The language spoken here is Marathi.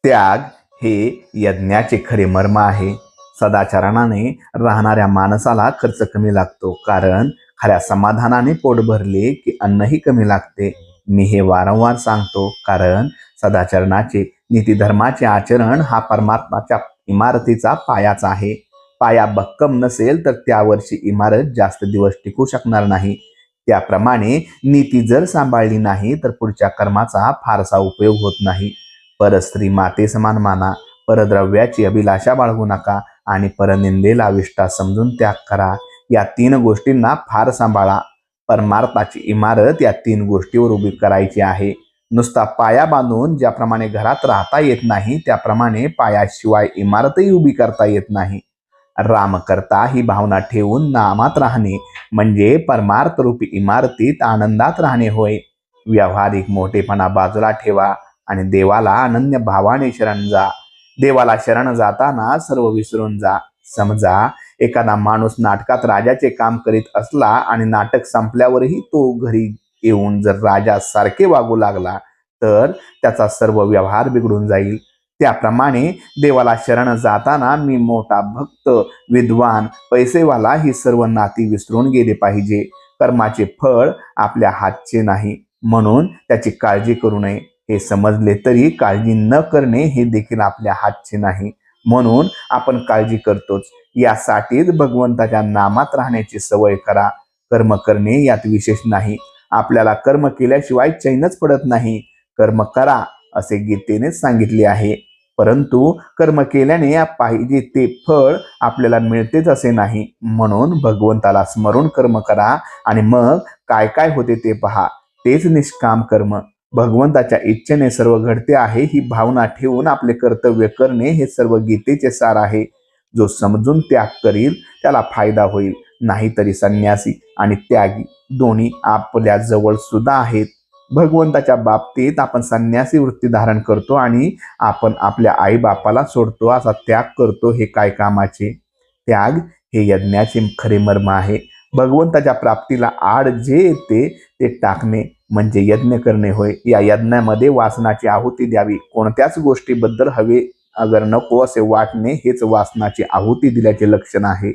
त्याग हे यज्ञाचे खरे मर्म आहे. सदाचरणाने राहणाऱ्या माणसाला खर्च कमी लागतो, कारण खऱ्या समाधानाने पोट भरले की अन्नही कमी लागते. मी हे वारंवार सांगतो, कारण सदाचरणाचे नीतिधर्माचे आचरण हा परमात्माच्या इमारतीचा पायाच आहे. पाया भक्कम नसेल तर त्यावरची इमारत जास्त दिवस टिकू शकणार नाही. त्याप्रमाणे नीती जर सांभाळली नाही तर पुढच्या कर्माचा फारसा उपयोग होत नाही. परस्त्री माते समान माना, परद्रव्याची अभिलाषा बाळगू नका आणि परनिंदेला विष्ठा समजून त्याग करा. या 3 गोष्टींना फार सांभाळा. परमार्थाची इमारत या 3 गोष्टीवर उभी करायची आहे. नुसता पाया बांधून ज्याप्रमाणे घरात राहता येत नाही, त्याप्रमाणे पायाशिवाय इमारतही उभी करता येत नाही. राम करता ही भावना ठेवून नामात राहणे म्हणजे परमार्थ रूपी इमारतीत आनंदात राहणे होय. व्यावहारिक मोठेपणा बाजूला ठेवा आणि देवाला अनन्य भावाने शरण जा. देवाला शरण जाताना सर्व विसरून जा. समजा एखादा माणूस नाटकात राजाचे काम करीत असला आणि नाटक संपल्यावरही तो घरी येऊन जर राजासारखे वागू लागला तर त्याचा सर्व व्यवहार बिघडून जाईल. त्याप्रमाणे देवाला शरण जाताना मी मोठा भक्त, विद्वान, पैसेवाला ही सर्व नाती विसरून गेले पाहिजे. कर्माचे फळ आपल्या हातचे नाही, म्हणून त्याची काळजी करू नये. हे समजले तरी काळजी न करणे हे देखील आपल्या हातचे नाही, म्हणून आपण काळजी करतोच. यासाठीच भगवंताच्या नामात राहण्याची सवय करा. कर्म करणे यात विशेष नाही. आपल्याला कर्म केल्याशिवाय चैनच पडत नाही. कर्म करा असे गीतेनेच सांगितले आहे, परंतु कर्म केल्याने पाहिजे ते फळ आपल्याला मिळतेच असे नाही. म्हणून भगवंताला स्मरून कर्म करा आणि मग काय काय होते ते पहा. तेच निष्काम कर्म. भगवंताच्या इच्छेने सर्व घडते आहे ही भावना ठेवून आपले कर्तव्य करणे हे सर्व गीतेचे सार आहे. जो समजून त्याग करील त्याला फायदा होईल. नाहीतरी संन्यासी आणि त्यागी दोन्ही आपल्या जवळ सुद्धा आहेत. भगवंताच्या बाबतीत आपण संन्यासी वृत्ती धारण करतो आणि आपण आपल्या आईबापाला सोडतो, असा त्याग करतो. हे काय कामाचे? त्याग हे यज्ञाचे खरे मर्म आहे. भगवंताच्या प्राप्तीला आड जे येते ते टाकणे म्हणजे यज्ञ करणे होय. या यज्ञामध्ये वासनाची आहुती द्यावी. कोणत्याच गोष्टीबद्दल हवे अगर नको असे वाटणे हेच वासनाची आहुती दिल्याचे लक्षण आहे.